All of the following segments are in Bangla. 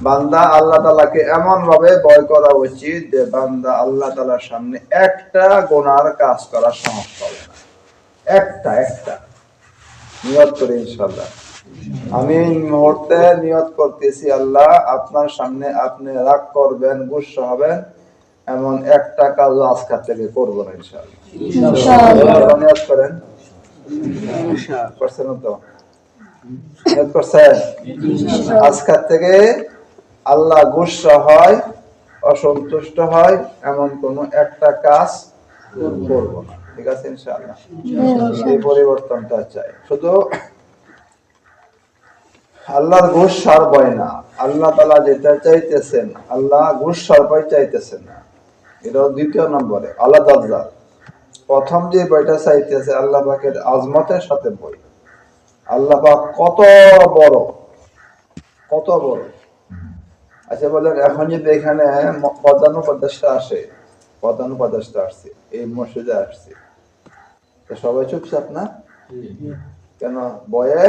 বান্দা আল্লাহ তাআলাকে এমন ভাবে ভয় করা উচিত যে বান্দা আল্লাহ তাআলার সামনে একটা গুনার কাজ করার সাহস পাবে না। একটা নিয়ত করে ইনশাআল্লাহ। আমি এই মুহূর্তে নিয়ত করতেছি, আল্লাহ আপনার সামনে আপনি রাগ করবেন, গুসা হবেন, এমন একটা কাজ আজকের থেকে করবো না ইনশাআল্লাহ। নিয়ত করেন। করছেন তো? নিয়ত করছেন? আজকের থেকে আল্লাহ গুসা হয়, অসন্তুষ্ট হয় এমন কোন একটা কাজ করবো না। ঠিক আছে ইনশাআল্লাহ? এই পরিবর্তনটা চাই। শুধু আল্লাহর গুসার ভয় না, আল্লাহ তাআলা যেটা চাইতেছেন, আল্লাহ গুসার ভয় চাইতেছেন না। এটা দ্বিতীয় নম্বরে আল্লাহ তাআলা প্রথম যে ভয়টা চাইতেছে আল্লাহ পাকের আজমতের সাথে ভয়। আল্লাহ পাক কত বড়, কত বড়। আচ্ছা বলেন, এখন যদি এখানে প্রধান উপদেষ্টা আসে, প্রধান উপদেষ্টা আসছে, এই মসজিদে আসছে, সবাই চুপচাপ না? কেন? ভয়ে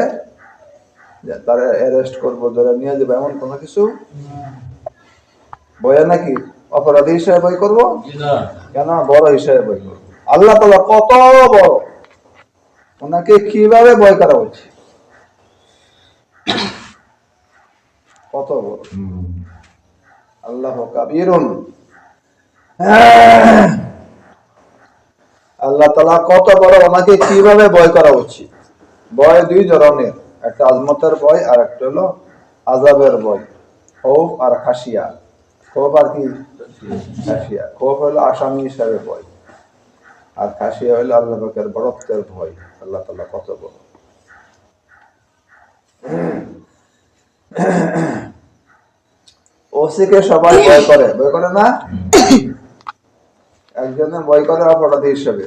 তারা অ্যারেস্ট করবো, ধরে নিয়ে যাবো, এমন কোনো কিছু ভয়ে নাকি? অপরাধী হিসেবে ভয় করবো? কেন? বড় হিসেবে ভয় করবো। আল্লাহ তাআলা কত বড়, ওনাকে কিভাবে ভয় করা উচিত? কত বড়। আল্লাহ কাবীরুন। আল্লাহ তাআলা কত বড়, ওনাকে কিভাবে ভয় করা উচিত? ভয় দুই ধরনের, একটা আজমতের ভয় আর একটা হলো আযাবের ভয়। খৌফ আর খাশিয়া। খৌফ আর কি? খাশিয়া। খৌফ হলো আসামি হিসাবে ভয়, আর খাশিয়া হলো আল্লাহ পাকের বড়ত্বের ভয়। আল্লাহ তাআলা কত বড়। ওসিকে সবাই ভয় করে, ভয় করে না? একজনে ভয় করে অপরাধী হিসেবে,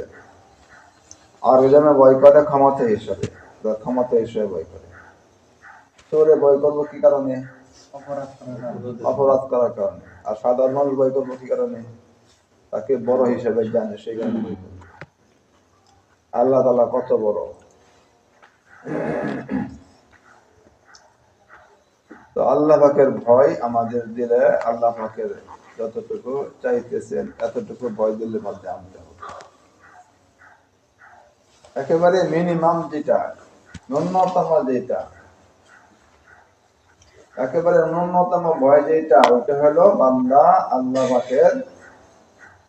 আর একজনে ভয় করে ক্ষমতা হিসেবে, ক্ষমতা হিসেবে ভয় করে। চোরে ভয় করবো কি কারণে? অপরাধ করার কারণে। আর সাধারণ মানুষ ভয় করবো কি কারণে? তাকে বড় হিসেবে জানে, সেই কারণে ভয় করবে। আল্লাহ তাআলা কত বড়। তো আল্লাহ পাকের ভয় আমাদের দিলে, আল্লাহ পাকের যতটুকু চাইতেছেন এতটুকু ভয় দিলে মধ্যে আনতে হবে। একেবারে মিনিমাম যেটা, ন্যূনতম যেটা, একেবারে ন্যূনতম ভয় যেটা, ওটা হলো বান্দা আল্লাহ পাকের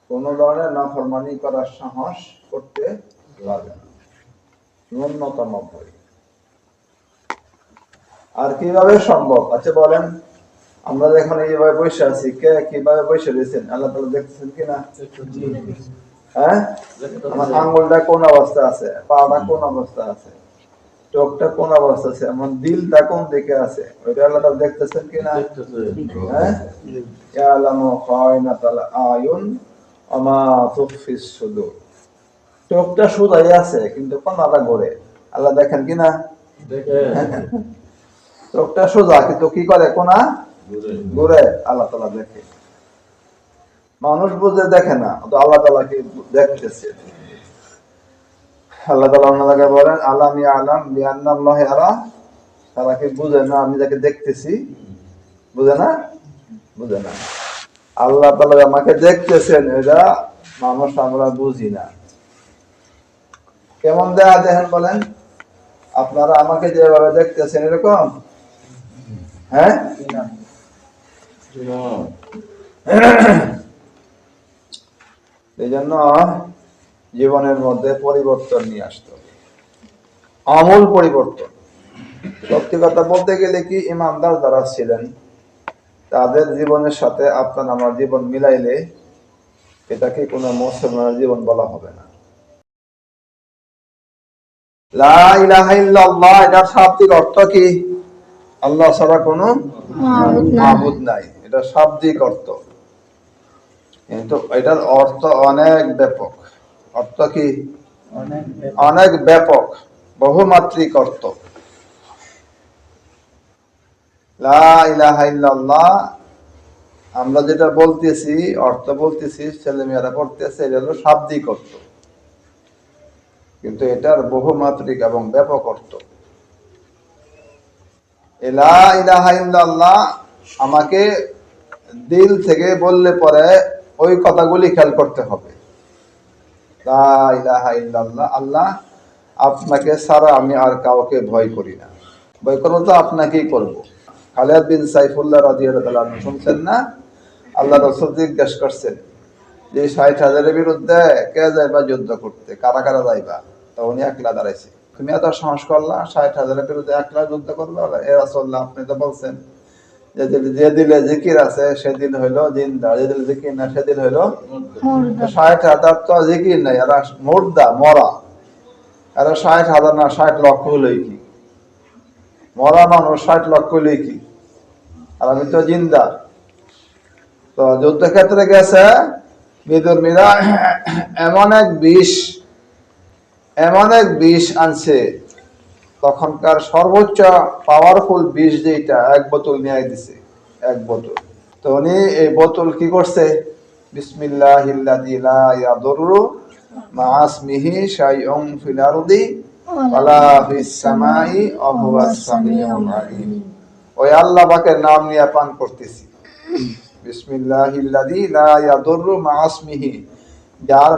কোন ধরনের নাফরমানি করার সাহস করতে পারবে না। ন্যূনতম ভয়। আর কিভাবে সম্ভব? আচ্ছা বলেন, আমরা এখন এইভাবে বসে আছি, কে কিভাবে বসে রয়েছেন আল্লাহ তাআলা দেখতেছেন কিনা? হ্যাঁ, আমার আঙ্গুলটা কোন অবস্থা আছে, পাটা কোন অবস্থা আছে, চোখটা কোন অবস্থা আছে, আমার দিলটা কোন দিকে আছে, ওইটা আল্লাহ তাআলা দেখতেছেন কিনা? হ্যাঁ, ইয়ালামু খায়নাতাল আয়ুন ওয়া মা তুখফিস সুদূর। চোখটা সোজাই আছে কিন্তু কোনটা ঘুরে, আল্লাহ দেখেন কিনা? দেখেন। চোখটা সোজা কিন্তু কি করে, কোনা ঘুরে, আল্লাহ তাআলা দেখে। মানুষ বুঝে দেখে না, তো আল্লাহ তাআলা কি দেখতেছে। আল্লাহ তাআলা ওনাকে বলেন আলাম ইয়ালাম বিআন্নাল্লাহ ইয়ারা, তারা কি বুঝে না আমি যাকে দেখতেছি? বুঝে না? বুঝে না। আল্লাহ তাআলা আমাকে দেখতেছেন, এটা মানুষ আমরা বুঝি না। কেমন দেখা দেখেন বলেন? আপনারা আমাকে যেভাবে দেখতেছেন এরকম? হ্যাঁ, এই জন্য জীবনের মধ্যে পরিবর্তন নিয়ে আসতে হবে, আমূল পরিবর্তন। সত্যি কথা বলতে গেলে কি, ইমানদার যারা ছিলেন তাদের জীবনের সাথে আপনার আমার জীবন মিলাইলে এটাকে কোনো মুসলমানের জীবন বলা হবে না। লা ইলাহা ইল্লাল্লাহ, এটার শাব্দিক অর্থ কি? আল্লাহ ছাড়া কোনো মাবুদ নাই, এটা শাব্দিক অর্থ। কিন্তু এটার অর্থ অনেক ব্যাপক। অর্থ কি? অনেক ব্যাপক, বহুমাত্রিক অর্থ। লা ইলাহা ইল্লাল্লাহ আমরা যেটা বলতেছি, অর্থ বলতেছি, ছেলেমেয়েরা পড়তেছে, এটা হলো শাব্দিক অর্থ, কিন্তু এটার বহুমাত্রিক এবং ব্যাপক অর্থ। লা ইলাহা ইল্লাল্লাহ আমাকে দিল থেকে বললে পরে ওই কথাগুলি খেয়াল করতে হবে। লা ইলাহা ইল্লাল্লাহ, আল্লাহ আপনাকে ছাড়া আমি আর কাউকে ভয় করি না। ভয় করবো তো আপনাকেই করবো। খালিদ বিন সাইফুল্লাহ রাদিয়াল্লাহু আনহু শুনছেন না, আল্লাহ রাসূল জিজ্ঞেস করছেন যে ৬০,০০০-এর বিরুদ্ধে কে যাইবা যুদ্ধ করতে, কারা কারা যাইবা? তো উনি একলা দাঁড়াইছে। তুমি এত সাহস করলা ৬০,০০০-এর বিরুদ্ধে একলা যুদ্ধ করবে? এ রাসূলুল্লাহ, আপনি তো বলছেন যে দিলে জিকির আছে সেদিন হইলো জিন্দা, যে দিলে জিকির না সেদিন হইলো ৬০,০০০ তো জিকির নাই, এরা মুর্দা, মরা। এরা ৬০,০০০ না ৬০ লক্ষ হইলেই কি? মরা মানুষ ৬০ লক্ষ হইলেই কি? আর আমি তো জিন্দা। তো যুদ্ধক্ষেত্রে গেছে বিদুর্মীরা এমন এক বিষ আনছে, তখনকার সর্বোচ্চ পাওয়ারফুল বিষ, যেটা এক বোতল নিয়ে দিছে, এক বোতল। তো উনি এই বোতল কি করছে, বিসমিল্লাহিল্লাযী লা ইয়াদুররু মা ইসমিহি শাইউন ফিল আরদি ওয়ালা ফিস সামাই ওয়া হুয়াস সামিউল আলিম। ওই আল্লাহ পাকের নাম নিয়ে পান করতেছি। বিসমিল্লাহিল্লাযী লা ইয়াদুররু মা ইসমিহি, যার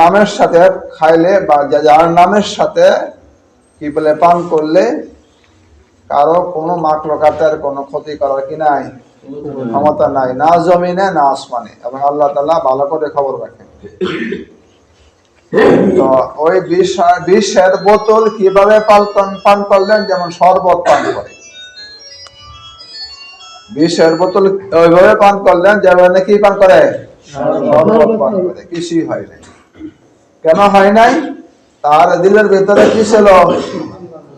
নামের সাথে খাইলে বা যার নামের সাথে কি বলে পান করলে কারো কোনো মাখলুকাতের কোনো ক্ষতি করার কি নাই, ক্ষমতা নাই, না জমিনে না আসমানে, এবং আল্লাহ তাআলা ভালো করে খবর রাখেন। তো ওই বিষের বোতল কিভাবে পান করলেন, যেমন শরবত পান করে। বিষের বোতল ওইভাবে পান করলেন যেমন কি পান করে, শরবত পান করে। কিছুই হয় নাই। কেন হয় নাই? তার দিলের ভেতরে কি ছিল?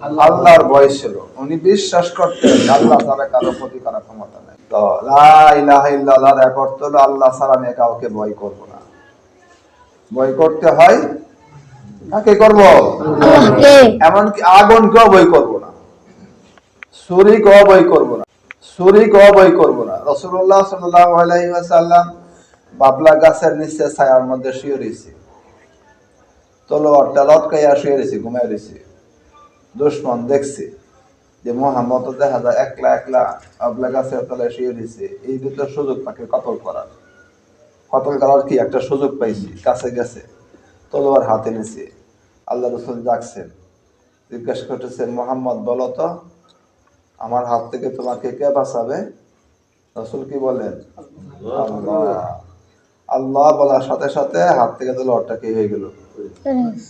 আল্লাহর ভয় ছিল। উনি বিশ্বাস করতেন আল্লাহ ছাড়া কারো ক্ষতি করার ক্ষমতা নেই। তো লা ইলাহা ইল্লাল্লাহর এক অর্থ হলো আল্লাহ ছাড়া আমি কাউকে ভয় করব না। ভয় করতে হয় কাকে করব? এমনকি আগুনকেও ভয় করব না, ছুরিকেও ভয় করব না, রাসূলুল্লাহ সাল্লাল্লাহু আলাইহি ওয়াসাল্লাম বাবলা গাছের নিচে ছায়ার মধ্যে শুয়ে রয়েছে, তলোয়ারটা লটকাইয়া শুয়ে রয়েছে, ঘুমায় রয়েছে। দুশমন দেখছে যে মুহাম্মদ দেখা যায় একলা বাবলা গাছের তলায় শুয়ে রয়েছে, এই দুটো সুযোগ তাকে কতল করার কি একটা সুযোগ পাইছি। কাছে গেছে, তলোয়ার হাতে নিছে। আল্লাহ রাসূল ডাকছেন, জিজ্ঞাসা করতেছেন, মুহাম্মদ বলো তো আমার হাত থেকে তোমাকে কে বাঁচাবে? রাসূল কি বলেন? আল্লাহ। আল্লাহ বলার সাথে সাথে হাত থেকে তলোয়ারটা কি হয়ে গেল,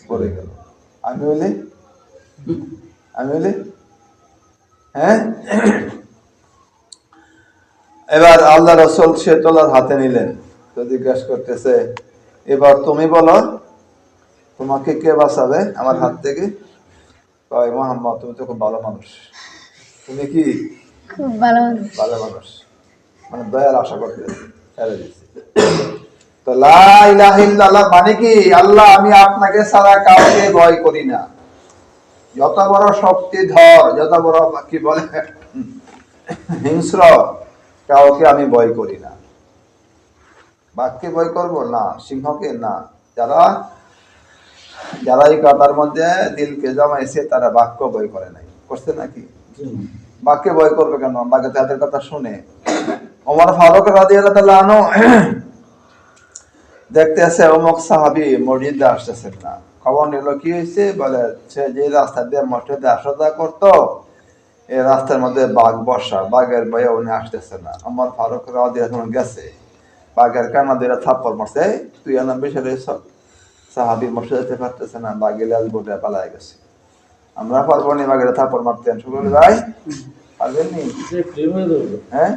পড়ে গেল। আমি বলি হ্যাঁ। এবার আল্লাহ রাসূল সে তলোয়ার হাতে নিলেন, তো জিজ্ঞাসা করতেছে, এবার তুমি বলো তোমাকে কে বাঁচাবে আমার হাত থেকে? কয়, মুহাম্মদ তুমি তো খুব ভালো মানুষ, তুমি কি খুব ভালো মানুষ, মানে দয়ার আশা করতে ছেড়ে দিচ্ছে। তো লা ইলাহা ইল্লাল্লাহ মানে কি? আল্লাহ আমি আপনাকে ছাড়া কাউকে ভয় করি না। যত বড় শক্তিধর, যত বড় কি বলে হিংস্র, কাউকে আমি ভয় করি না। বাঘকে ভয় করব না, সিংহকে না। যারা এই কথার মধ্যে দিলকে জমাইছে তারা বাঘকে ভয় করে নাই, করছে নাকি? বাঘকে ভয় করবে কেন? বাঘে তাদের কথা শুনে। ওমর ফারুক রাদিয়াল্লাহু তাআলা আনহু দেখতে আছে অমুক সাহাবী মসজিদে আসতেছেন না। খবর নিল কি হয়েছে, বলে সে যে রাস্তা দিয়ে মসজিদে আসা যাওয়া করতো এই রাস্তার মধ্যে বাঘ বসা, বাঘের ভয়ে উনি আসতেছে না। ওমর ফারুক রাদিয়াল্লাহু আনহু গেছে, বাঘের কানা দিয়ে থাপ্পড় মারছে, তুই এলাম বেশি রয়েছ। সাহাবী মসজিদে যেতে পারতেছে না, বাঘে লাল বোটে পালায় গেছে। আমরা পারবো নি বাঘের থাপ্পড় মারতেন? শুনুন ভাই, পারবেন নি? হ্যাঁ,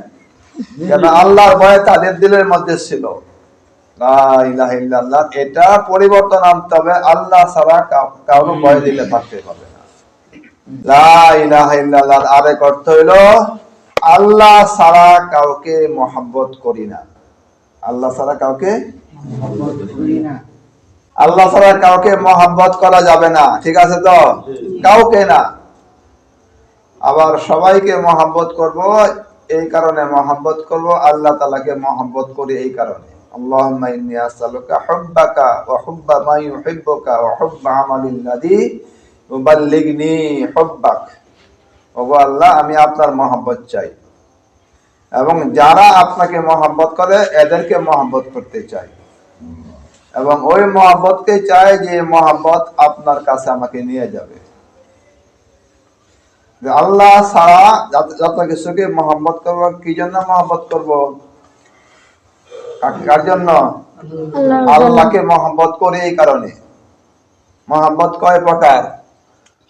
কেন? আল্লাহর ভয় তাদের দিলের মধ্যে ছিল। লা ইলাহা ইল্লাল্লাহ, এটা পরিবর্তন আনতে হবে। আল্লাহ ছাড়া কারো ভয় দিলে থাকতে পারবে না। লা ইলাহা ইল্লাল্লাহর আরেক অর্থ হইলো আল্লাহ ছাড়া কাউকে মহব্বত করি না। আল্লাহ ছাড়া কাউকে মহব্বত করি না। আল্লাহ ছাড়া কাউকে মহব্বত করা যাবে না, ঠিক আছে তো? কাউকে না। আবার সবাইকে মহব্বত করব, এই কারণে মহব্বত করব, আল্লাহ তাআলাকে মহব্বত করি এই কারণে। আল্লাহুম্মা ইন্নী আসআলুকা হুব্বাকা ওয়া হুব্বা মা ইউহিব্বুকা ওয়া হুব্বা আমালিল লাযী ইউবাল্লিগনি হুব্বাক। ওগো আল্লাহ আমি আপনার মহব্বত চাই এবং যারা আপনাকে মহব্বত করে এদেরকে মহব্বত করতে চাই এবং ওই মহব্বতকে চাই যে মহব্বত আপনার কাছে আমাকে নিয়ে যাবে। আল্লাহ ছাড়া যত কিছুকে মহব্বত করবো, কি জন্য মহব্বত করব? কার জন্য? আল্লাহকে মহব্বত করে। এই কারণে মহব্বত কয় প্রকার?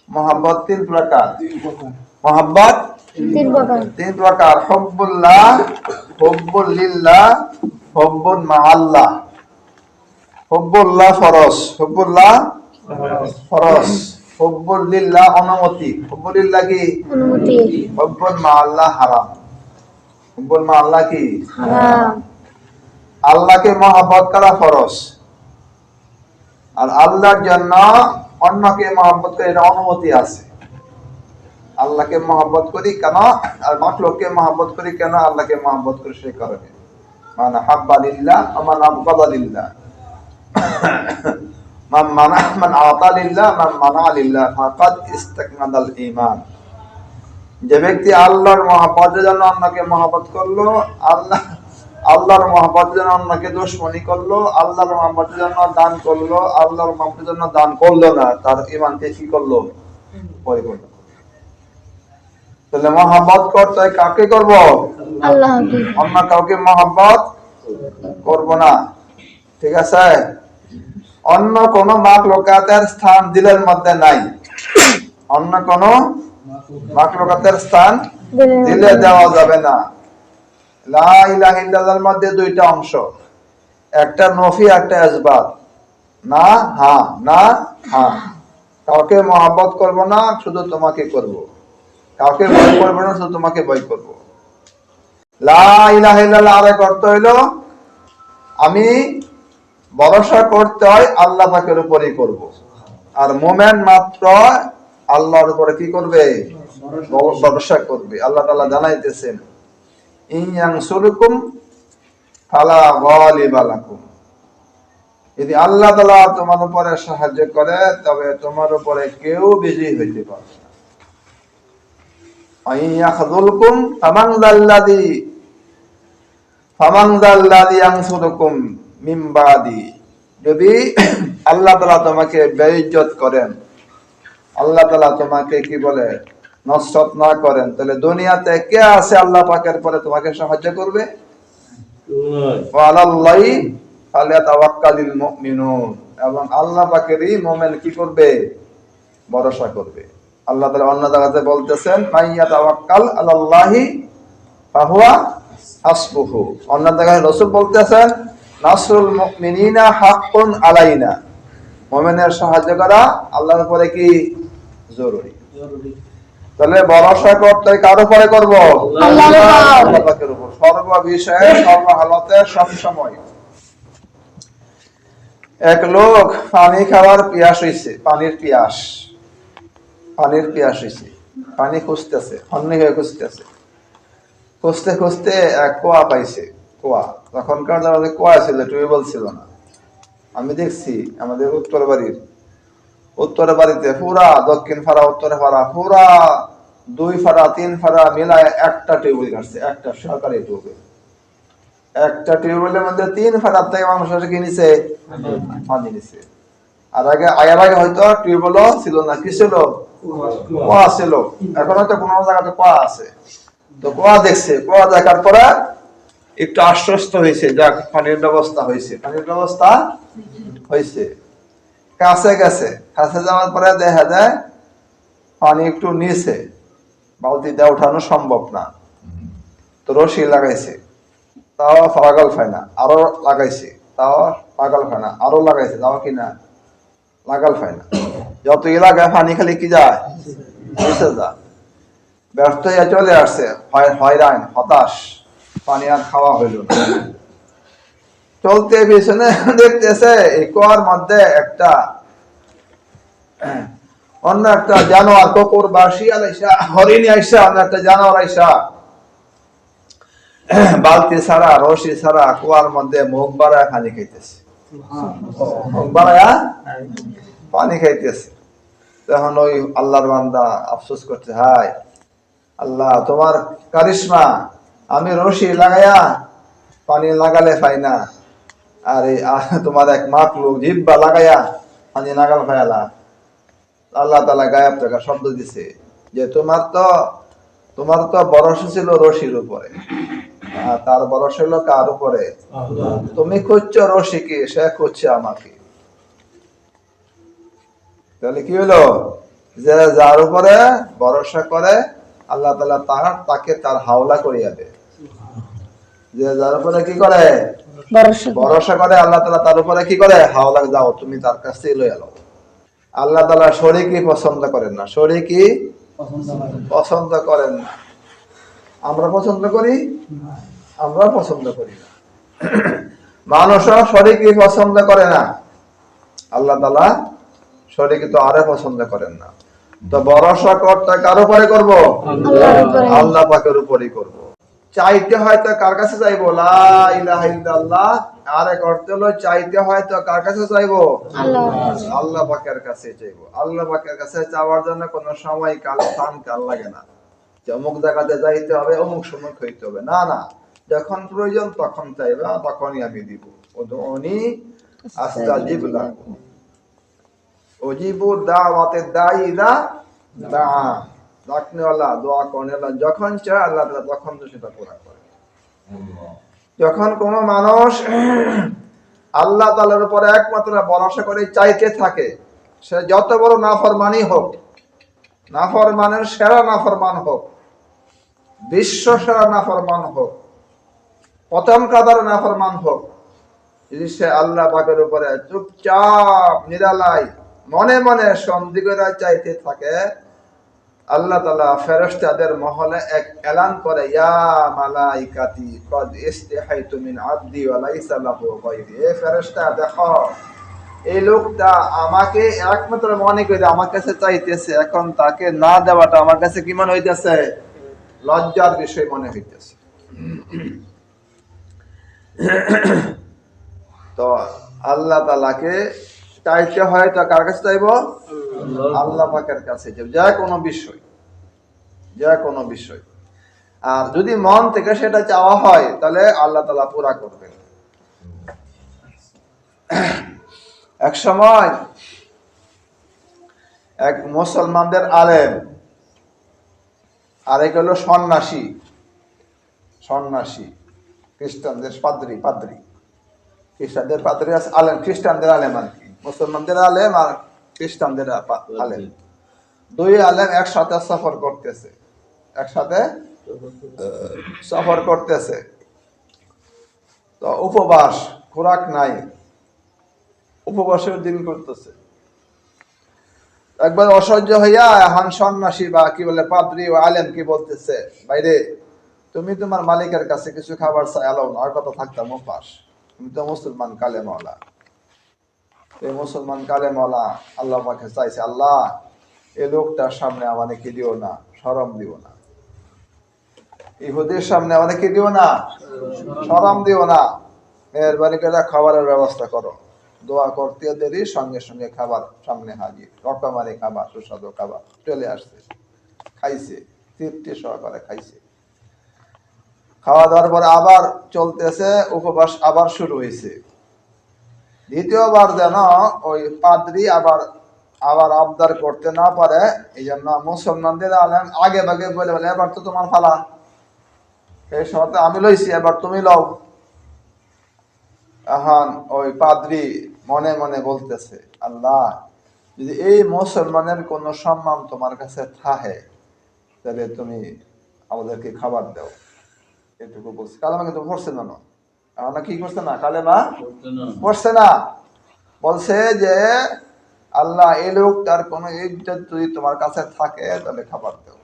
মহব্বত তিন প্রকার। মহব্বত তিন প্রকার। হুব্বুল্লাহ, হুব্বুল লিল্লাহ, হুব্বুন মাআল্লাহ। হুব্বুল্লাহ ফরজ, হুব্বুল্লাহ ফরজ, হুব্বুল লিল্লাহ অনুমতি। হুব্বুল লিল্লাহ কি? অনুমতি। হুব্বুল মাআল্লাহ হারাম। হুব্বুল মাআল্লাহ কি? হারাম। আল্লাহকে মহব্বত করা ফরজ, আর আল্লাহর জন্য অন্যকে মহব্বত করে এটা অনুমতি আছে। আল্লাহকে মহব্বত করি কেন আর মাখলুককে মহব্বত করি কেন? আল্লাহকে মহব্বত করি সেই কারণে। মান হাব্বা লিল্লাহ ওয়া মান আবগাদা লিল্লাহ, মান আতা লিল্লাহ মান মানা লিল্লাহ ফাকাদ ইসতাকমালাল ঈমান। যে ব্যক্তি আল্লাহর মহব্বতের জন্য অন্যকে মহব্বত করলো, আল্লাহর মহব্বতের জন্য অন্যকে দুশমনি করলো, আল্লাহর মহব্বতের জন্য দান করলো, আল্লাহর মহব্বতের জন্য দান করলো না, তার ঈমানকে কি করলো? পরিপূর্ণ। তাহলে মহব্বত করতে কাকে করব? আল্লাহকে। অন্য কাউকে মহব্বত করব না। ঠিক আছে? অন্য কোন মাখলুকাতের স্থান দিলের মধ্যে নাই। অন্য কোন মাখলুকাতের স্থান দিলে দেওয়া যাবে না। লা ইলাহা ইল্লাল্লাহর মধ্যে দুইটা অংশ, একটা নফি একটা ইসবাত। না হ্যাঁ, না হ্যাঁ। কাউকে মহব্বত করব না, শুধু তোমাকে করব। কাউকে ভয় করবো না, শুধু তোমাকে ভয় করব। লা ইলাহা ইল্লাল্লাহ আরেক অর্থ হইল আমি ভরসা করতে হয় আল্লাহ পাকের উপরেই করব। আর মুমিন মাত্র আল্লাহর উপরে কি করবে? ভরসা করবে। আল্লাহ তাআলা জানাইতেছেন ইন ইয়ানসুরকুম ফালা গালিবা লাকুম, যদি আল্লাহ তাআলা তোমার উপরে সাহায্য করে তবে তোমার উপরে কেউ বিজয়ী হইতে পারবে না। আইন ইয়াখযুলকুম ফামান যাল্লাযী ইয়ানসুরকুম মিন বাদি, যদি আল্লাহ তাআলা তোমাকে বেইজ্জত করেন, আল্লাহ তাআলা তোমাকে কি বলে নসরত না করেন, তাহলে দুনিয়াতে কে আছে আল্লাহ পাকের পরে তোমাকে সাহায্য করবে? ওয়া আলাল্লাহি ফালিয়াতাওয়াক্কালিল মুমিনুন, এবং আল্লাহ পাকেরই মুমিন কি করবে? ভরসা করবে। আল্লাহ তাআলা অন্য জায়গাতে বলতেছেন মাইয়াতাওয়াক্কাল আলাল্লাহি ফাহুয়া হাসবুহু। অন্য জায়গায় রাসূল বলতেছেন নাসরুল মুমিনিনা হাক্কুন আলাইনা, মুমিনের সাহায্য করা আল্লাহর উপরে কি জরুরি। তাহলে ভরসা করতে কার উপরে করব? আল্লাহ পাকের উপর, সর্ব বিষয়ে সর্ব হালতে সব সময়। এক লোক পানি খাওয়ার পিয়াস হইছে, পানির পিয়াস হইছে, পানি খুঁজতেছে, হন্যে হয়ে খুঁজতেছে, খুঁজতে খুঁজতে এক কুয়া পাইছে। কুয়া, তখনকার জামানায় কুয়া ছিল, টিউবওয়েল ছিল না। আমি দেখছি আমাদের উত্তর বাড়িতে পুরা দক্ষিণ ফাড়া উত্তর ফাড়া পুরা 2 ফাড়া 3 ফাড়া মিলায় একটা টিউবওয়েল কাটছে, একটা সরকারি টিউবওয়েল। একটা টিউবওয়েলের মধ্যে 3 ফাড়ার থেকে মানুষ এসে কি নিছে? পানি নিছে। আর আগে হয়তো টিউবওয়েলও ছিল না, কি ছিল? কুয়া ছিল। এখন হয়তো কোনো জায়গাতে কুয়া আছে। তো কুয়া দেখছে, কুয়া দেখার পরে একটু আশ্বস্ত হয়েছে, যাক পানির ব্যবস্থা হয়েছে। কাছে গেছে, কাছে যাওয়ার পরে দেখা যায় পানি একটু নিচে, বালতি দিয়ে উঠানো সম্ভব না। তো রশি লাগাইছে, তাও পাগল হয় না, আরো লাগাইছে, তাও পাগল হয় না, আরো লাগাইছে, তাও কিনা লাগাল হয় না। যত এলাকায় পানি খালি কি যায়? নিচে যায়। ব্যর্থ হয়ে চলে আসছে, হয়রান হতাশ, পানি আর খাওয়া হইল না। চলতে পিছনে দেখতেছে এই কুয়ার মধ্যে অন্য একটা জানোয়ার, কুকুর বা শিয়াল আইসা, হরিণী আইসা, অন্য একটা জানোয়ার আইসা বালতি ছাড়া রশি ছাড়া কুয়ার মধ্যে মুখ বাড়ায় পানি খাইতেছে। মুখ বাড়ায়া পানি খাইতেছে। তখন ওই আল্লাহর বান্দা আফসোস করছে, হায় আল্লাহ তোমার কারিশমা, আমি রশি লাগাইয়া পানি লাগালে পাই না, আর এই তোমার এক মাকলুক জিব্বা লাগাইয়া পানি নাগাল পাইলা। আল্লাহ তাআলা গায়েব থেকে শব্দ দিছে যে তোমার তো ভরসা ছিল রশির উপরে, আর তার ভরসা হলো কার উপরে? তুমি খুঁজছো রশিকে, সে খুঁজছে আমাকে। তাহলে কি হলো? যে যার উপরে ভরসা করে আল্লাহ তাআলা তাকে তার হাওলা করিয়া দেয়। যে যার উপরে কি করে? ভরসা করে আল্লাহ তাআলা তার উপরে কি করে? হাওলা, যাও তুমি তার কাছ থেকে লইয়া লও। আল্লাহ তাআলা শরীকি পছন্দ করেন না, শরীকি পছন্দ করেন না। আমরা পছন্দ করি? আমরা পছন্দ করি না। মানুষও শরীকি পছন্দ করে না, আল্লাহ তাআলা শরীকি তো আরে পছন্দ করেন না। তো ভরসা করতে কার উপরে করব? আল্লাহ পাকের উপরেই করব। চাইতে হয়তো কার কাছে চাইবো? লা ইলাহা ইল্লাল্লাহ। আরেক অর্থ হলো চাইতে হয়তো কার কাছে চাইবো? আল্লাহ পাকের কাছে চাইবো। আল্লাহ পাকের কাছে চাওয়ার জন্য কোনো সময় কাল স্থান কাল লাগে না, যে অমুক জায়গাতে যাইতে হবে, অমুক সময় হইতে হবে, না না, যখন প্রয়োজন তখন চাইবা, তখনই আমি দিব। উদউনি আস্তাজিব লাকুম, উজিবু দাওয়াতে দাঈ ইযা দাআ। ডাকনেওয়ালা, দোয়া করেনওয়ালা যখন চায় আল্লাহ তাআলা তখন তো সেটা পুরা করে। যখন কোনো মানুষ আল্লাহ তাআলার উপরে একমাত্র ভরসা করে চাইতে থাকে, সে যত বড় নাফরমানি হোক, নাফরমানের সেরা নাফরমান হোক, বিশ্ব সেরা নাফরমান হোক, প্রথম কাদার নাফরমান হোক, যদি সে আল্লাহ পাকের উপরে চুপচাপ নিরালাই মনে মনে সন্দিগ্ধ চাইতে থাকে, আল্লাহ তাআলা ফেরেশতাদের মহলে এক এলান করে, ইয়া মালাইকাতি কদ ইস্তাহাইতু মিন আবদি ওয়া লাইসা লাহু গায়রি। এ ফেরেশতা দেখো, এই লোকটা আমাকে একমাত্র মনে করে আমার কাছে চাইতেছে, এখন তাকে না দেওয়াটা আমার কাছে কি মনে হইতেছে? লজ্জার বিষয় মনে হইতেছে। তো আল্লাহ তাআলাকে চাইতে হয় তো কার কাছে চাইবো? আল্লাহ পাকের কাছে, যে কোনো বিষয়, যে কোনো বিষয়। আর যদি মন থেকে সেটা চাওয়া হয় তাহলে আল্লাহ তাআলা পুরা করবেন। এক সময় এক মুসলমানদের আলেম, আরেক হলো সন্ন্যাসী, সন্ন্যাসী খ্রিস্টানদের পাদ্রী, খ্রিস্টানদের পাদ্রী আছে, আলেম খ্রিস্টানদের আলেম আর কি, মুসলমানদের আলেম আর খ্রিস্টানদের আলেম, দুই আলেম একসাথে সফর করতেছে, একসাথে সফর করতেছে। তো উপবাস, খোরাক নাই, উপবাসের দিন করতেছে। একবার অসহ্য হইয়া এখন সন্ন্যাসী বা কি বলে পাদ্রী ও আলেম কি বলতেছে, বাইরে তুমি তোমার মালিকের কাছে কিছু খাবার চাইলাও না, আর কথা থাকতাম উপাস, তুমি তো মুসলমান কালেমাওয়ালা। এই মুসলমান কালেমাওয়ালা আল্লাহ পাকে চাইছে, আল্লাহ এই লোকটার সামনে আমাকে কি দিও না, শরম দিও না, ইহুদির সামনে আমাকে কি দিও না, শরম দিও না, মেহরবানি করে খাবারের ব্যবস্থা করো। দোয়া করতে দেরি, সঙ্গে সঙ্গে খাবার সামনে হাজির, রকমারি খাবার, সুস্বাদু খাবার চলে আসছে, খাইছে, তৃপ্তি সহকারে খাইছে। খাওয়া দাওয়ার পরে আবার চলতেছে, উপবাস আবার শুরু হয়েছে। দ্বিতীয়বার যেন ওই পাদ্রী আবার আবদার করতে না পারে, এই জন্য মুসলমানদের আলেম আগে ভাগে বলে বলে, এবার তো তোমার ফালা, এই সময় আমি লইছি, এবার তুমি লও। এখন ওই পাদ্রী মনে মনে বলতেছে, আল্লাহ যদি এই মুসলমানের কোন সম্মান তোমার কাছে থাকে তাহলে তুমি আমাদেরকে খাবার দাও। এটুকু বলছে, কালেমা কিন্তু পড়ছে না, না কি করছে না, কালেমা পড়ছে না। বলছে যে আল্লাহ এই লোক তার কোনো ইজ্জত যদি তোমার কাছে থাকে তাহলে খাবার দাও।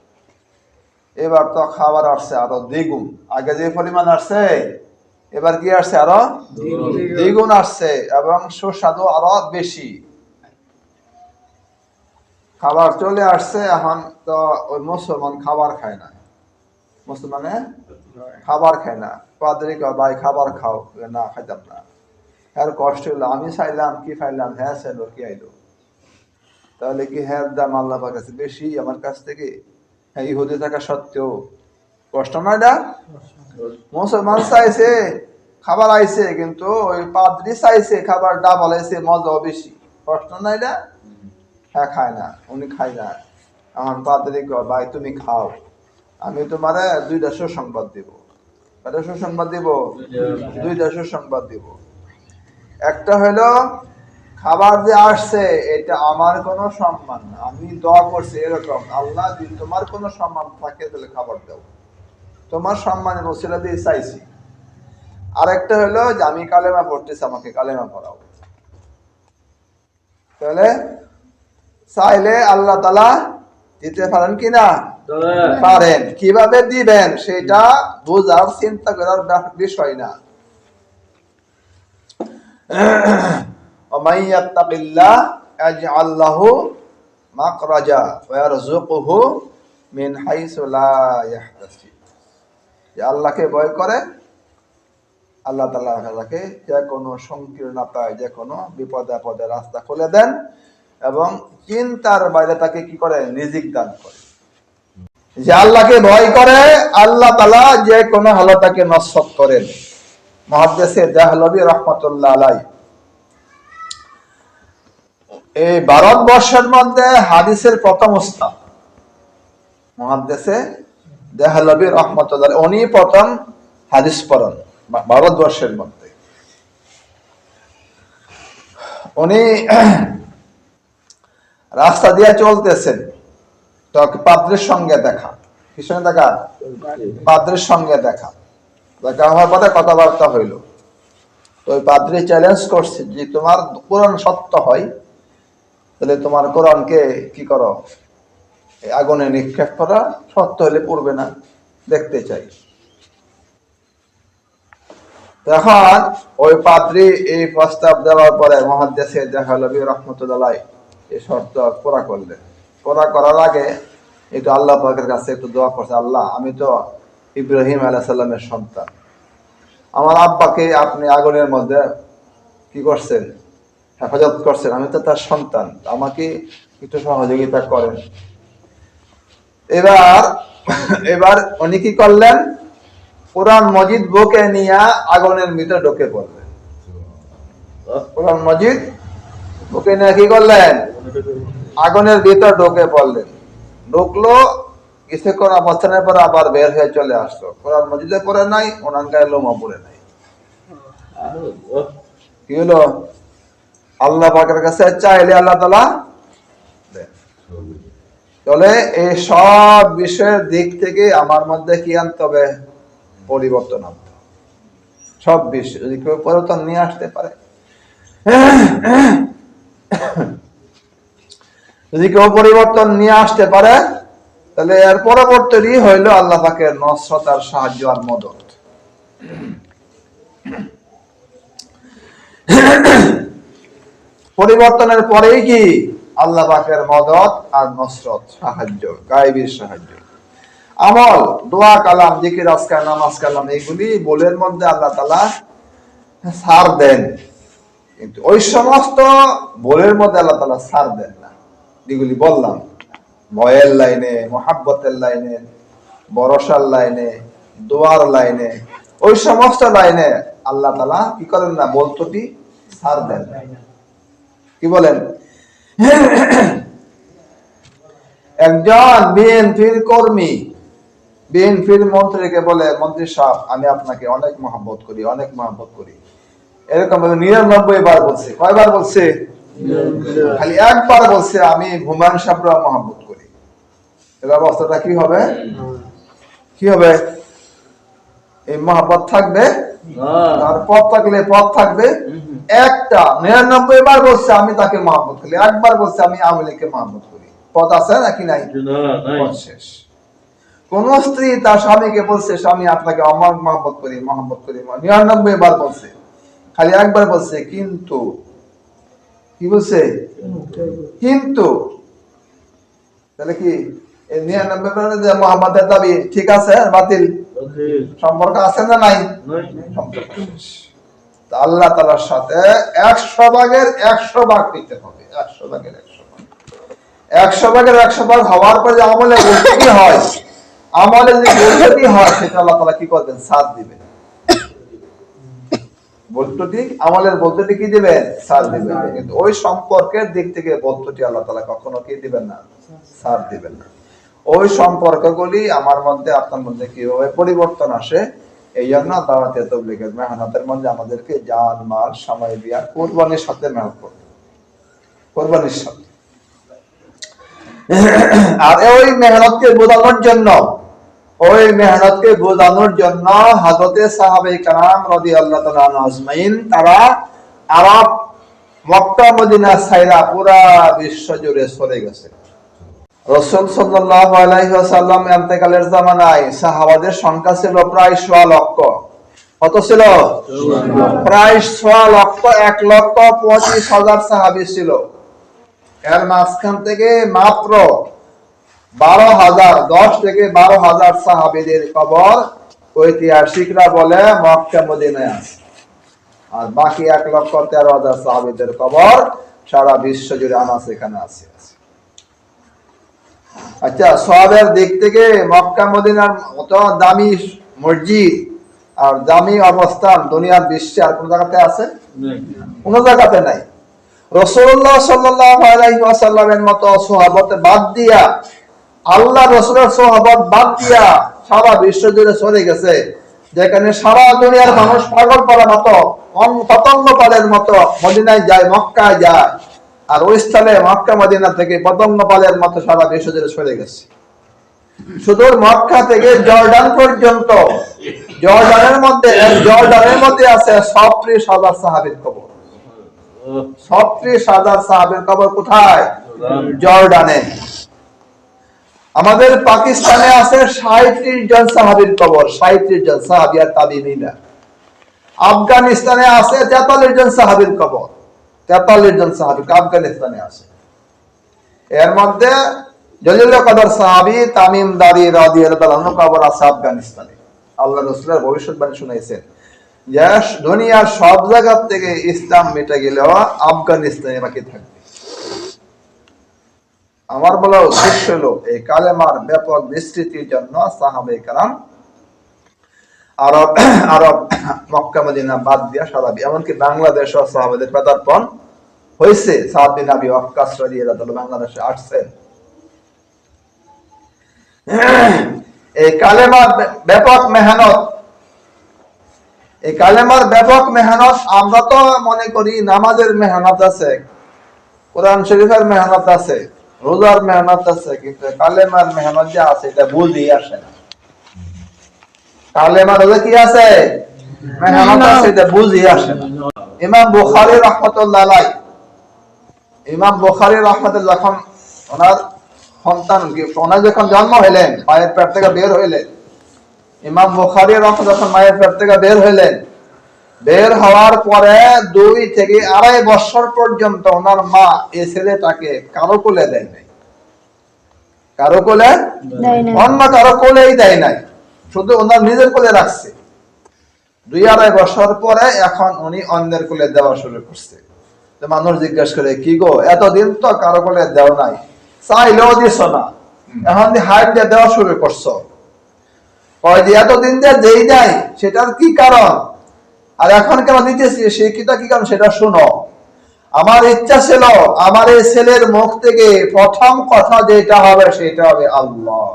এবার তো খাবার আসছে আরো দ্বিগুণ, আগে যে পরিমাণ আসছে এবার কি আসছে, আরো দ্বিগুণ আসছে, এবং সুস্বাদু আরো বেশি। খাবার চলে আসছে, এখন তো ওই মুসলমান খাবার খায় না, মুসলমানে খাবার খায় না। পাদ্রী কয়, ভাই খাবার খাও, না খাইতাম না। এর কষ্ট হলো, আমি চাইলাম কি খাইলাম, হ্যাঁ চাইলো কি আইলো, তাহলে কি হ্যাঁ দাম আল্লাহ কাছে বেশি আমার কাছ থেকে? হ্যাঁ, ইহুদি থাকা সত্ত্বেও কষ্ট না এটা? মুসলমান চাইছে খাবার আইছে, কিন্তু ওই পাদ্রি চাইছে খাবার ডাবল আইছে, মজাও বেশি। কষ্ট না এটা? হ্যাঁ, খায় না, উনি খায় না। এখন পাদ্রি কয়, ভাই তুমি খাও, আমি তোমারে দুইটা সুসংবাদ দিব। কয়টা সুসংবাদ দিব? দুইটা সুসংবাদ দিব। একটা হলো, খাবার যে আসছে এটা আমার কোনো সম্মান না, আমি দোয়া করছি এরকম, আল্লাহ যদি তোমার কোনো সম্মান থাকে তাহলে খাবার দাও, তোমার সম্মানের ওসিলা দিয়ে চাইছি। আরেকটা হলো যে আমি কালেমা পড়তেছি, আমাকে কালেমা পড়াও। তাহলে চাইলে আল্লাহ তাআলা দিতে পারেন কিনা? পারেন। কিভাবে দিবেন সেটা বোঝার চিন্তা করার বিষয় না। ওমাই ইয়াত্তাকিল্লাহ ইয়াজআল লাহু মাখরাজা ওয়া ইয়ারযুকুহু মিন হাইসু লা ইয়াহতাসিব। যে আল্লাহকে ভয় করে, আল্লাহ তাআলা তাকে যে কোনো সংকীর্ণতায়, যে কোনো বিপদে আপদে রাস্তা খুলে দেন এবং চিন্তার বাইরে তাকে কি করে? রিজিক দান করে। যে আল্লাহকে ভয় করে, আল্লাহ তাআলা যে কোনো হালতাকে নসরত করেন। মুহাদ্দিসে দেহলভী রাহমাতুল্লাহ আলাইহি এই ভারতবর্ষের মধ্যে হাদিসের প্রথম উস্তাদ মুহাদ্দিসে দেহলভী রাহমাতুল্লাহ, উনি প্রথম হাদিস পড়ান ভারতবর্ষের মধ্যে। উনি রাস্তা দিয়ে চলতেছেন, তো পাদ্রির সঙ্গে দেখা। কি সঙ্গে দেখা? পাদ্রির সঙ্গে দেখা। দেখা হওয়ার পরে কথাবার্তা হইল। তো ওই পাদ্রি চ্যালেঞ্জ করছে যে তোমার কোরআন সত্য হয় তাহলে তোমার কোরআনকে কি করো? আগুনে নিক্ষেপ করা, সত্য হলে পড়বে না, দেখতে চাই। তখন ওই পাদ্রি এই প্রস্তাব দেওয়ার পরে মুহাদ্দিসে দেহলভী রাহমাতুল্লাহ এই শর্ত পুরা করলেন। পুরা করার আগে একটু আল্লাহ পাকের কাছে একটু দোয়া করছে, আল্লাহ আমি তো ইব্রাহিম আলাইহিস সালামের সন্তান, আমার আব্বাকে আপনি আগুনের মধ্যে কি করছেন? হেফাজত করছেন, আমি তো তার সন্তান, আমাকে একটু সহযোগিতা করেন। এবার উনি কি করলেন? কোরআন মজিদ বুকে নিয়ে আগুনের ভিতরে ঢুকে পড়লেন। কোরআন মজিদ বুকে নিয়ে কি করলেন? আগুনের ভিতর ঢুকে পড়লেন। ঢুকলো, কিছুক্ষণ অবস্থানের পর আবার বের হয়ে চলে আসলো। কোরআন মজিদে পড়ে নাই, ওনার গায়ে লোমা পড়ে নাই। কি হলো? আল্লাহ পাকের কাছে চাইলে আল্লাহ তাআলা দেন। তাহলে এই সব বিষয়ের দিক থেকে আমার মধ্যে কি আনতে হবে? পরিবর্তন আনতে হবে। সব বিষয় যদি কেউ পরিবর্তন নিয়ে আসতে পারে, যদি কেউ পরিবর্তন নিয়ে আসতে পারে, তাহলে এর পরবর্তী হইল আল্লাহ পাকের নসরত আর সাহায্য আর মদত। পরিবর্তনের পরেই কি? আল্লাহ পাকের মদত আর নসরত, সাহায্য, গায়েবী সাহায্য। আমল, দোয়া, কালাম, জিকির, আজকার, নামাজ, কালাম, এইগুলি বলের মধ্যে আল্লাহ তাআলা ছাড় দেন, কিন্তু ওই সমস্ত বলের মধ্যে আল্লাহ তাআলা ছাড় দেন না যেগুলি বললাম। ভয়ের লাইনে, মহাব্বতের লাইনে, ভরসার লাইনে, দোয়ার লাইনে, ওই সমস্ত লাইনে আল্লাহ তাআলা কি করেন না? বলতটি ছাড় দেন। কি বলেন? একজন বিএনপির কর্মী বিএনপির মন্ত্রীকে বলে, মন্ত্রী সাহেব আমি আপনাকে অনেক মহব্বত করি, অনেক মহব্বত করি। এরকম 99 বার বলছে। কয়বার বলছে? খালি একবার বলছে আমি হুমায়ুন সাহেবরা মহব্বত করি। এর অবস্থাটা কি হবে? কি হবে? এই মহব্বত থাকবে? আর পথ থাকলে পথ থাকবে। একটা 99 বার বলছে আমি তাকে মহব্বত করি, একবার বলছে আমি আওয়ামী লীগকে মহব্বত করি। পথ আছে নাকি নাই? পথ শেষ। কোন স্ত্রী তার স্বামীকে বলছে স্বামী আপনাকে আমার মহব্বত করি, মহব্বত করি, 99 বার বলছে, খালি একবার বলছে কিন্তু। কি বলছে? কিন্তু। তাহলে কি 99 বারের যে মহব্বতের দাবি ঠিক আছে বাতিল? সম্পর্ক আছে না নাই? আল্লাহ তাআলার সাথে 100 ভাগের 100 ভাগ দিতে হবে। 100 ভাগের 100 ভাগ। 100% হওয়ার পরে যে আমলে উন্নতি হয়, আমলে যে উন্নতি হয় সেটা আল্লাহ তাআলা কি করবেন? সাথ দিবেন। বস্তুটি আমলের বস্তুটি কি দিবেন? সাথ দিবেন। কিন্তু ওই সম্পর্কের দিক থেকে বস্তুটি আল্লাহ তাআলা কখনো কি দিবেন না? সাথ দিবেন না। ওই সম্পর্কগুলি আমার মধ্যে আপনার মধ্যে কিভাবে পরিবর্তন আসে, এই জন্য দাওয়াতে তাবলীগের মেহনতের মধ্যে আমাদেরকে জান মাল সময় দিয়া কুরবানির সাথে মেহনত করতে, কুরবানির সাথে। আর ওই মেহনতকে বোঝানোর জন্য হযরতে সাহাবায়ে কেরাম রাদিয়াল্লাহু তাআলা আনহুম আজমাইন তারা আরব মক্কা মদিনা ছাইরা পুরা বিশ্ব জুড়ে চলে গেছে। রাসূল সাল্লাল্লাহু আলাইহি ওয়াসাল্লাম ইন্তেকালের জামানায় সাহাবাদের সংখ্যা ছিল প্রায় 1.5 লক্ষ। কত ছিল? প্রায় 1.5 লক্ষ। 1,25,000 সাহাবী ছিল। এর মাঝখান থেকে মাত্র 10 থেকে 12,000 সাহাবীদের কবর ঐতিহাসিকরা বলে মক্কা মদিনায় আছে। আর বাকি 1,13,000 সাহাবীদের কবর সারা বিশ্ব জুড়ে এখানে আছে। আচ্ছা, সওয়াবের দিক থেকে মক্কা মদিনার মতো দামি মসজিদ আর দামি অবস্থান দুনিয়ার বিশ্বে আর কোন জায়গাতে আছে? কোন জায়গাতে নাই। রাসূলুল্লাহ সাল্লাল্লাহু আলাইহি ওয়াসাল্লামের মতো সাহাবত বাদ দিয়া, আল্লাহ রাসূলের সাহাবত বাদ দিয়া সারা বিশ্ব জুড়ে চলে গেছে, যেখানে সারা দুনিয়ার মানুষ পাগল করার মতো, পতঙ্গ পালের মতো মদিনায় যায়, মক্কায় যায়। আর ওই স্থানে মক্কা মদিনা থেকে পতঙ্গ পালের মতো সারা বিশ্ব জুড়ে চলে গেছে। শুধু মক্কা থেকে জর্ডান পর্যন্ত, জর্ডানের মধ্যে আছে 36,000 সাহাবীর কবর। 36,000 সাহাবীর কবর কোথায়? জর্ডানে। আমাদের পাকিস্তানে আছে 37 জন সাহাবীর কবর, 37 জন সাহাবী আর তাবিঈনরা। আফগানিস্তানে আছে 43 জন সাহাবীর কবর, 43 জন সাহাবী আফগানিস্তানে আছে। এর মধ্যে জলিল কদর সাহাবী তামিম দারি রাদিয়াল্লাহু আনহু কবর আছে আফগানিস্তানে। আল্লাহ রাসূলের ভবিষ্যৎবাণী শুনাইছেন যে দুনিয়ার সব জায়গা থেকে ইসলাম মিটে গেলেও আফগানিস্তানে বাকি থাকবে। আমার বলা উদ্দেশ্য হলো এই কালেমার ব্যাপক বিস্তৃতির জন্য সাহাবায়ে কেরাম আরব মক্কা মদিনা বাদ দিয়া সারা, এমনকি বাংলাদেশ ও সাহাবাদের পদার্পণ হয়েছে। সাদ বিন আবি ওয়াক্কাস রাদিয়াল্লাহু আনহু বাংলাদেশে আসছেন। এই কালেমার ব্যাপক মেহনত, আমরা তো মনে করি নামাজের মেহনত আছে, কোরআন শরীফের মেহনত আছে, রোজার মেহনত আছে, কিন্তু কালেমার মেহনত যে আছে এটা বুঝি আসে না। কালেমার রোজা কি আছে? মেহনত আছে, এটা বুঝি আসে না। ইমাম বুখারী রাহমাতুল্লাহ আলাইহি, যখন ওনার সন্তান যখন জন্ম হইলেন, মায়ের পেট থেকে বের হইলেন, ইমাম বুখারী রাহমাতুল্লাহ যখন মায়ের পেট থেকে বের হইলেন, বের হওয়ার পরে 2 থেকে 2.5 বছর পর্যন্ত ওনার মা এই ছেলেটাকে কারো কোলে দেয় নাই, অন্য কারো কোলেই দেয় নাই, শুধু ওনার নিজের কোলে রাখছে। 2-2.5 বছর পরে এখন উনি অন্যের কোলে দেওয়া শুরু করছে। মানুষ জিজ্ঞাসা করে, কি গো, এতদিন তো কারো কোলে দেও নাই, চাইলেও দিছ না, এখন হাইট দিয়ে দেওয়া শুরু করছো, এতদিন দিয়ে দেই নাই, সেটার কি কারণ? আর এখন কেন দিতেছি, সে কি কারণ সেটা শুনো। আমার ইচ্ছা ছিল আমার এই ছেলের মুখ থেকে প্রথম কথা যেটা হবে সেটা হবে আল্লাহ।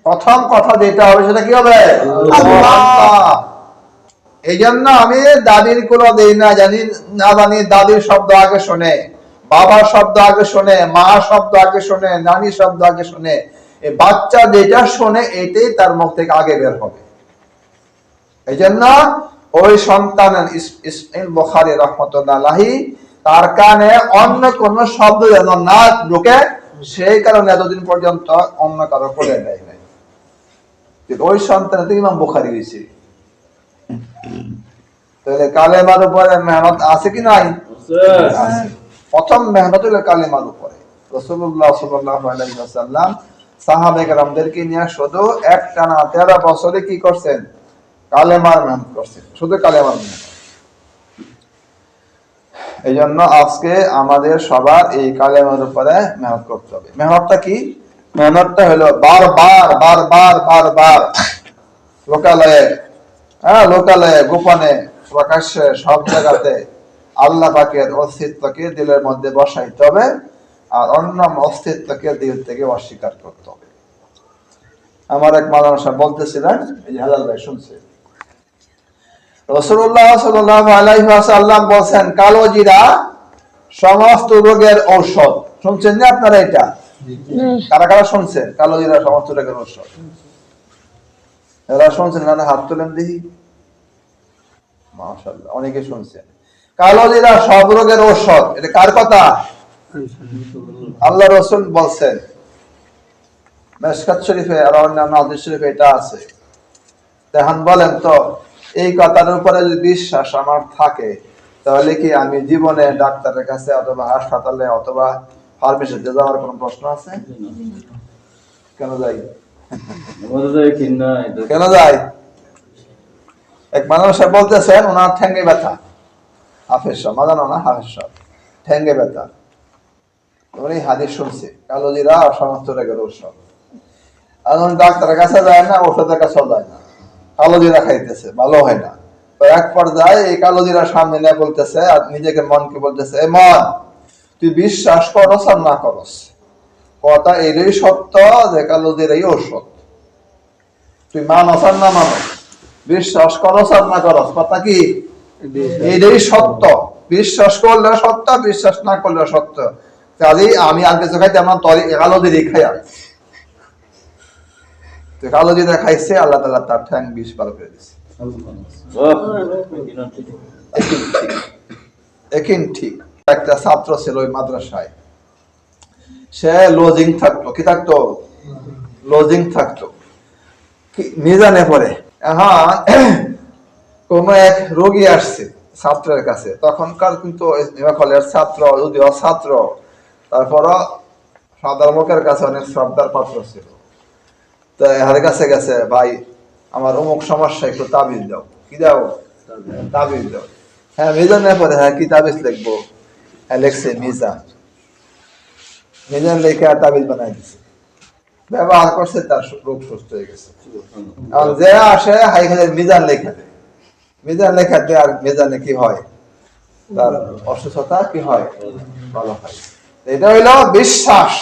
প্রথম কথা যেটা হবে সেটা কি হবে? আল্লাহ। এই জন্য আমি দাদির কোলে দেই না, জানি দাদির শব্দ আগে শোনে, বাবার শব্দ আগে শোনে, মা শব্দ আগে শোনে, নানি শব্দ আগে শোনে। এই বাচ্চা যেটা শোনে এটাই তার মুখ থেকে আগে বের হবে। এই জন্য ওই সন্তানের ইসমাইল বুখারী রাহমাতুল্লাহ আলাইহি তার কানে অন্য কোন শব্দ যেন না ঢোকে, সেই কারণে এতদিন পর্যন্ত অন্য কারো কোলে দেয় নাই। ওই সন্তান ইমাম বুখারী হয়েছে। তাহলে কালেমার উপরে মেহনত আছে কি নাই? আছে। প্রথম মেহনত হলো কালেমার উপরে। রাসূলুল্লাহ সাল্লাল্লাহু আলাইহি ওয়াসাল্লাম সাহাবায়ে কেরামদেরকে নিয়ে শুধু একটানা 13 বছরে কি করছেন? কালেমার মেহনত করছেন, শুধু কালেমার মেহনত। এই জন্য আজকে আমাদের সবার এই কালেমার উপরে মেহনত করতে হবে। মেহনতটা কি? মেহনতটা হলো বারবার বারবার বারবার লোকালয়ে, লোকালয়ে, গোপনে, প্রকাশ্যে, সব জায়গাতে আল্লাহ পাকের অস্তিত্বকে দিলের মধ্যে বসাইতে হবে, আর অন্য অস্তিত্বকে দিল থেকে অস্বীকার করতে হবে। আমার এক মাওলানা সাহেব বলতেছিলেন, এই যে হালাল ভাই শুনছে, রাসূলুল্লাহ সাল্লাল্লাহু আলাইহি ওয়াসাল্লাম বলেন কালো জিরা সমস্ত রোগের ঔষধ। শুনছেন না আপনারা? এটা কারা কারা শুনছেন? কালো জিরা সমস্ত রোগের ঔষধ। এরা শুনছেন না? হাত তুলেন দেখি। মাশাআল্লাহ, অনেকে শুনছেন। কালো জিরা সব রোগের ঔষধ। এটা কার কথা? আল্লাহ রাসূল বলছেন। মিশকাত শরীফে আর অন্যান্য হাদিস শরীফে এটা আছে। তখন বলেন তো, এই কথার উপরে যদি বিশ্বাস আমার থাকে, তাহলে কি আমি জীবনে ডাক্তারের কাছে অথবা হাসপাতালে অথবা ফার্মেসিতে যাওয়ার কোনো প্রশ্ন আছে? কেন যাই? কেন যাই? এক মানুষ বলতেছেন ওনার ঠ্যাঙ্গে ব্যথা, হাফেজ সাহেব, মাদানো না, হাফেজ সাহেব, ঠ্যাঙ্গে ব্যথা। উনি হাদিস শুনছে কালো জিরা সমস্ত রোগের ঔষধ। এখন ডাক্তারের কাছে যায় না, ওষুধের কাছেও যায় না, কালো জিরা খাইতেছে, ভালো হয় না। তো এক পর্যায়ে এই কালো জিরা সামনে নিয়ে বলতেছে আর নিজেকে মনকে বলতেছে, এ মন, তুই বিশ্বাস করস আর না করস, কথা এটাই সত্য যে কালো জিরাই ঔষধ। তুই মানস আর না মানস, বিশ্বাস করস আর না করস, কথা কি এটাই সত্য। বিশ্বাস করলে সত্য, বিশ্বাস না করলে সত্য। কাজেই আমি আর কিছু খাইতে আমার তরি কালো জিরা খাই। কালো জিরা খাইছে, আল্লাহ তাআলা তার ঠ্যাং বিষ বার করে দিয়েছে। ঠিক। একটা ছাত্র ছিল ওই মাদ্রাসায়, সে লজিং থাকতো। কি থাকতো? লজিং থাকতো। মিজানে পড়ে। এখন কোন এক রোগী আসছে ছাত্রের কাছে, তখনকার কিন্তু ছাত্র, যদিও ছাত্র, তারপরও সাধারণ লোকের কাছে অনেক শ্রদ্ধার পাত্র ছিল। তো এর কাছে গেছে, ভাই আমার অমুক সমস্যা, একটু তাবিজ দাও। কি দাও? তাবিজ দাও। হ্যাঁ, মিজান না পরে, হ্যাঁ কি তাবিজ লিখবো? হ্যাঁ লিখছে মিজান। মিজান লিখে তাবিজ বানাই দিছে, ব্যবহার করছে, তার রোগ সুস্থ হয়ে গেছে। এখন যে আসে হাই খালি মিজান লেখা দেয়, মিজান লেখা দেয়, আর মিজানে কি হয়? তার অসুস্থতা কি হয়? ভালো হয়। এটা হইল বিশ্বাস।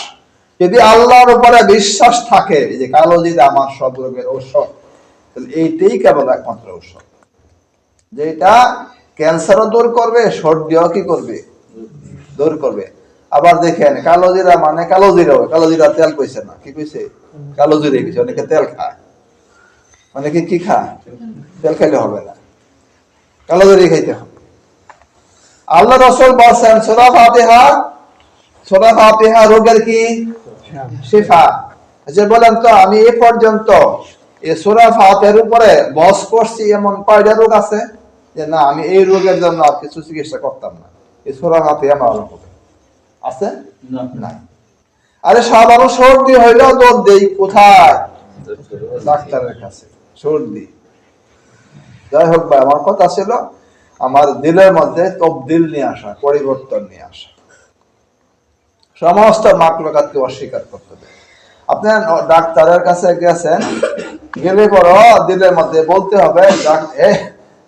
যদি আল্লাহর উপরে বিশ্বাস থাকে যে কালো জিরা আমার সব রোগের ঔষধ, তাহলে এইটাই কেবল একমাত্র ঔষধ, যেটা ক্যান্সারও দূর করবে, সর্দিও কি করবে? দূর করবে। আবার দেখেন কালো জিরা মানে কালো জিরা তেল কইছে না, কি কইছে? কালো জিরা কইছে। অনেকে তেল খায়, অনেকে কি খায়? তেল খাইলে হবে না, কালো জিরা খাইতে হবে। আল্লাহ রাসূল বলেন সূরা ফাতিহা রোগের কি শিফা। যে বলেন তো আমি এ পর্যন্ত এই সূরা ফাতিহার উপরে বস করছি এমন কয়টা রোগ আছে যে না আমি এই রোগের জন্য আর কিছু চিকিৎসা করতাম না, এই সূরা ফাতিহা ভালো হবে? আছে না? আরে সাধারণ সর্দি হইলেও দৌড় দেই কোথায়? ডাক্তারের কাছে। সর্দি। যাই হোক ভাই, আমার কথা ছিল আমার দিলের মধ্যে তবদিল নিয়ে আসা, পরিবর্তন নিয়ে আসা। সমস্ত মাকলুকাতকে অস্বীকার করতে হবে। আপনি ডাক্তারের কাছে গেছেন, গেলে পর দিলের মধ্যে বলতে হবে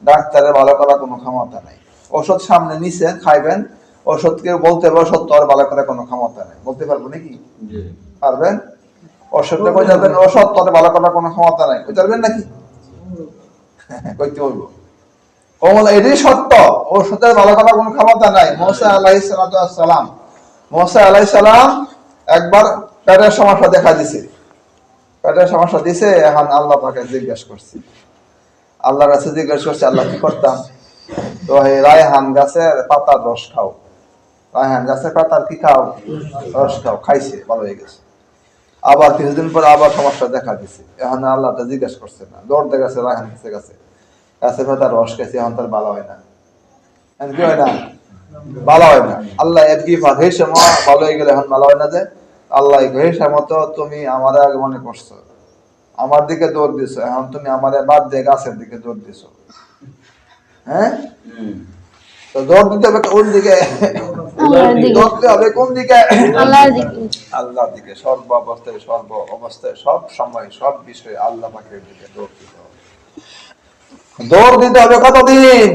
ডাক্তারের ভালো করার কোনো ক্ষমতা নাই। ওষুধ সামনে নিছেন, খাইবেন, ওষুধকে বলতে হবে ওষুধ তো আর ভালো করার কোনো ক্ষমতা নেই। বলতে পারবো নাকি? পারবেন? ওষুধটা কই যাবেন, ওষুধ তো আর ভালো করার কোনো ক্ষমতা নাই, কই যাবেন নাকি? কইতে বলবো এটাই সত্য, ওষুধের ভালো করার কোনো ক্ষমতা নাই। মুসা আলাইহিস সালাম একবার পেটের সমস্যা দেখা দিছে, পেটের সমস্যা দিছে। এখন আল্লাহ পাকে জিজ্ঞেস করছে, আল্লাহর কাছে জিজ্ঞেস করছে, আল্লাহ কি করতাম? তো এই রায়হান গাছের পাতার রস খাও। রায়হান গাছের পাতার কি খাও? রস খাও। খাইছে, ভালো হয়ে গেছে। আবার কিছুদিন পর আবার সমস্যা দেখা দিছে। এখন আল্লাহ জিজ্ঞেস করছে না, দৌড়তে গেছে রায়হান গাছের পাতার রস খাইছে, এখন তার ভালো হয় না। কি হয় না? ভালো হয় না। আল্লাহ হে সময় ভালো হয়ে গেলে এখন ভালো হয় না যে? আল্লাহ হে সমত তুমি আমার আগে মনে করছো, আমার দিকে দৌড় দিছো, এখন তুমি আমার বাদ দিয়ে গাছের দিকে দৌড় দিছো। হ্যাঁ, তো দৌড় দিতে হবে কোন দিকে? দৌড়তে হবে কোন দিকে? আল্লাহর দিকে। আল্লাহর দিকে। সর্ব অবস্থায়, সর্ব অবস্থায়, সব সময়, সব বিষয়ে আল্লাহ পাকের দিকে দৌড় দিতে হবে। দৌড় দিতে হবে কতদিন?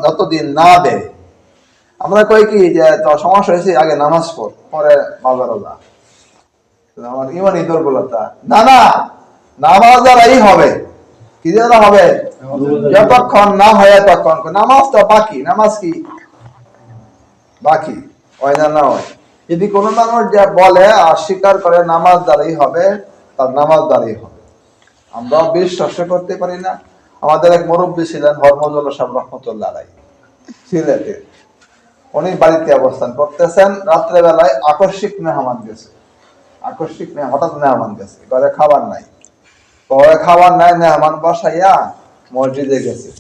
যতদিন না দেয়। আমরা কই কি যে সমস্যা হয়েছে, আগে নামাজ পড়, পরে মাজারোলা, আমার ইমানই দুর্বলতা। না না, নামাজ দ্বারাই হবে। কি দ্বারা হবে? যতক্ষণ না হয় ততক্ষণ। নামাজ তো বাকি, নামাজ কি বাকি হয় না? না হয়। যদি কোনো মানুষ যে বলে আর স্বীকার করে নামাজ দ্বারাই হবে, তার নামাজ দ্বারাই হবে। আমরা বিশ্বাস করতে পারি না। আমাদের এক মুরব্বী ছিলেন হরমজুল সাহেব রহমতুল্লাহ আলাইহি, সিলেটে। উনি বাড়িতে অবস্থান করতেছেন, রাত্রে বেলায় আকস্মিক মেহমান গেছে। আকস্মিক হঠাৎ মেহমান গেছে, ঘরে খাবার নাই। ঘরে খাবার নাই, মেহমান বসাইয়া মসজিদে গেছে।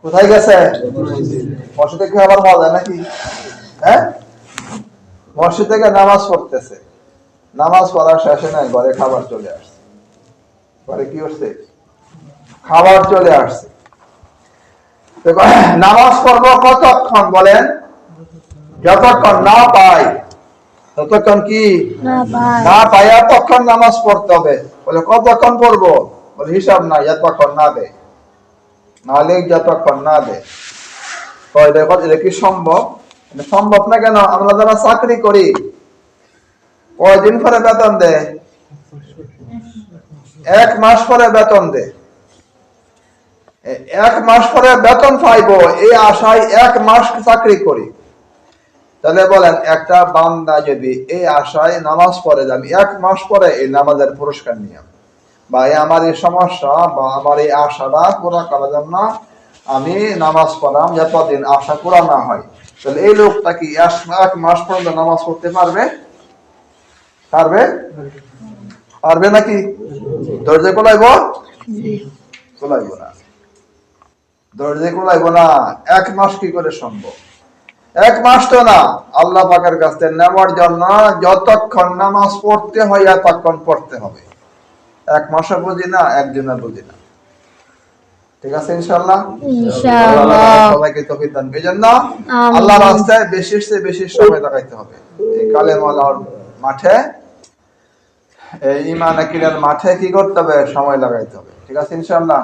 কোথায় গেছে? মসজিদে কি খাবার পাওয়া যায় নাকি? হ্যাঁ, মসজিদ থেকে নামাজ পড়তেছে। নামাজ পড়ার শেষে নাই, ঘরে খাবার চলে আসছে। ঘরে কি হচ্ছে? খাবার চলে আসছে। নামাজ পড়বো কতক্ষণ বলেন? যতক্ষণ না পাই, ততক্ষণ কি না পাই, ততক্ষণ নামাজ পড়তে হবে। বলে কতক্ষণ পড়বো? বলে হিসাব নাই, যতক্ষণ না দেয়, মালিক যতক্ষণ না দেয়। দেখো এটা কি সম্ভব? সম্ভব না কেন? আমরা যারা চাকরি করি, কয়দিন পরে বেতন দেয়? 1 মাস পরে বেতন দেয়। 1 মাস পরে বেতন পাইবো এই আশায় 1 মাস চাকরি করি। তাহলে বলেন, একটা বান্দা যদি এই আশায় নামাজ পড়ে, আমি 1 মাস পরে এই নামাজের পুরস্কার নিয়ে, বা আমার এই সমস্যা বা আমার এই আশাটা পুরা করার জন্য আমি নামাজ পড়াম, যতদিন আশা পুরা না হয়, তাহলে এই লোকটা কি 1 মাস পর্যন্ত নামাজ পড়তে পারবে? পারবে? পারবে নাকি? ধৈর্য কোলাইব? কোলাইব না। ধৈর্য কোলাইব না। 1 মাস কি করে সম্ভব? 1 মাস তো না, আল্লাহ পাকের কাছে নেওয়ার জন্য যতক্ষণ নামাজ পড়তে হয় ততক্ষণ পড়তে হবে। 1 মাসও বুঝি না, 1 দিনও বুঝি না। ঠিক আছে ইনশাআল্লাহ? সবাইকে তৌফিক দান করুন। এজন্য আল্লাহর রাস্তায় বেশি থেকে বেশি সময় লাগাইতে হবে। এই কালেমার মাঠে, এই ঈমান আকিদার মাঠে কি করতে হবে? সময় লাগাইতে হবে। ঠিক আছে ইনশাআল্লাহ?